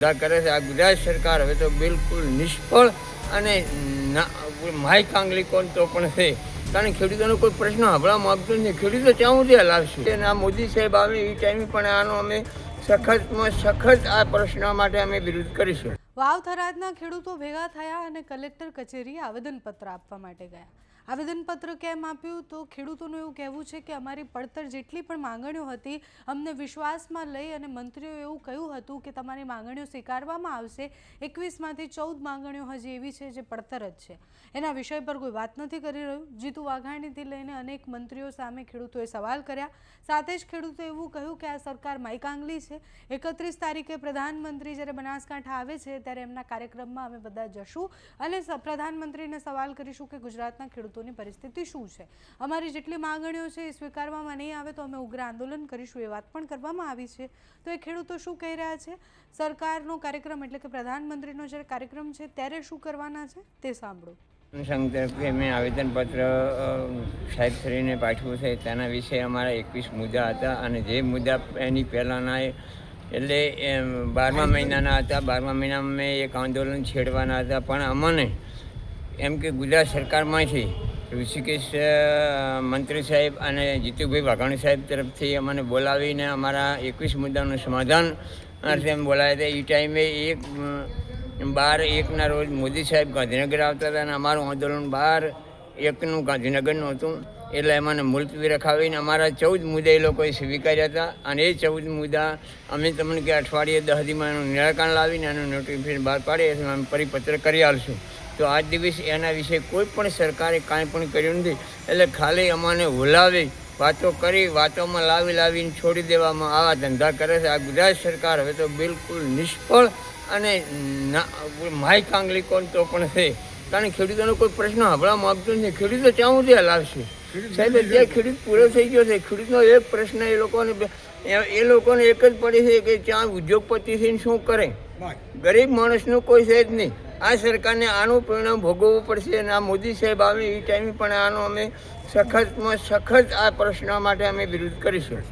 કરે છે આ ગુજરાત સરકાર હવે તો બિલકુલ નિષ્ફળ અને માય કાંગલી તો પણ છે, કારણ ખેડૂતોનો કોઈ પ્રશ્ન હમણાં માગતો નથી. ખેડૂતો ત્યાં સુધી હલાવશે અને આ મોદી સાહેબ આવે એ ટાઈમે પણ આનો અમે સખતમાં સખત આ પ્રશ્ન માટે અમે વિરોધ કરીશું. વાવ થરાદના ખેડૂતો ભેગા થયા અને કલેક્ટર કચેરીએ આવેદનપત્ર આપવા માટે ગયા. આવેદનપત્ર કેમ આપ્યું? તો ખેડૂતોનું એવું કહેવું છે કે અમારી પડતર જેટલી પણ માંગણીઓ હતી અમને વિશ્વાસમાં લઈ અને મંત્રીઓ એવું કહ્યું હતું કે તમારી માંગણીઓ સ્વીકારવામાં આવશે. 21માંથી 14 માંગણીઓ હજી એવી છે જે પડતર જ છે. એના વિષય પર કોઈ વાત નથી કરી રહ્યું. જીતુ વાઘાણીથી લઈને અનેક મંત્રીઓ સામે ખેડૂતોએ સવાલ કર્યા. સાથે જ ખેડૂતોએ એવું કહ્યું કે આ સરકાર માયકાંગલી છે. 31 તારીખે પ્રધાનમંત્રી જ્યારે બનાસકાંઠા આવે છે ત્યારે એમના કાર્યક્રમમાં અમે બધા જશું અને પ્રધાનમંત્રીને સવાલ કરીશું કે ગુજરાતના ખેડૂતોની પરિસ્થિતિ શું છે. અમારી જેટલી માંગણીઓ છે એ સ્વીકારવામાં નહીં આવે તો અમે ઉગ્ર આંદોલન કરીશું, એ વાત પણ કરવામાં આવી છે. તો એ ખેડૂતો શું કહી રહ્યા છે? સરકારનો કાર્યક્રમ એટલે કે પ્રધાનમંત્રીનો જ્યારે કાર્યક્રમ છે ત્યારે શું કરવાના છે તે સાંભળો. તરફથી મેં આવેદનપત્ર સાહેબશ્રીને પાઠવ્યું છે. તેના વિશે અમારા 21 મુદ્દા હતા અને જે મુદ્દા એની પહેલાંના એટલે 12મા મહિનાના હતા. 12મા મહિનામાં મેં એક આંદોલન છેડવાના હતા, પણ અમને એમ કે ગુજરાત સરકારમાંથી ઋષિકેશ મંત્રી સાહેબ અને જીતુભાઈ વાઘાણી સાહેબ તરફથી અમને બોલાવીને અમારા 21 મુદ્દાનું સમાધાન અર્થે એમ બોલાવ્યા હતા. એ ટાઈમે 12/1ના રોજ મોદી સાહેબ ગાંધીનગર આવતા હતા અને અમારું આંદોલન 12/1નું ગાંધીનગરનું હતું. એટલે એમને મુલતવી રખાવીને અમારા 14 મુદ્દા એ લોકોએ સ્વીકાર્યા હતા અને એ 14 મુદ્દા અમે તમને કે અઠવાડિયે 10 દીમાં એનું નિરાકરણ લાવીને એનું નોટિફિકેશન બહાર પાડીએ એટલે અમે પરિપત્ર કરી આવીશું. તો આજ દિવસ એના વિશે કોઈ પણ સરકારે કાંઈ પણ કર્યું નથી. એટલે ખાલી અમને હુલાવી વાતો કરી વાતોમાં લાવીને છોડી દેવામાં આવા ધંધા કરે છે આ ગુજરાત સરકાર હવે તો બિલકુલ નિષ્ફળ અને માય કાંગલી તો પણ છે, કારણ ખેડૂતોનો કોઈ પ્રશ્ન હમણાં માગતો નથી. ખેડૂતો ત્યાં સુધી હલાવશે. સાહેબ જે ખેડૂત પૂરો થઈ ગયો છે, ખેડૂતનો એક પ્રશ્ન એ લોકોને એક જ પડે છે કે ત્યાં ઉદ્યોગપતિ થઈને શું કરે? ગરીબ માણસનું કોઈ છે જ નહીં. આ સરકારને આનું પરિણામ ભોગવવું પડશે અને આ મોદી સાહેબ આવે એ ટાઈમે પણ આનો અમે સખતમાં સખત આ પ્રશ્ન માટે અમે વિરોધ કરીશું.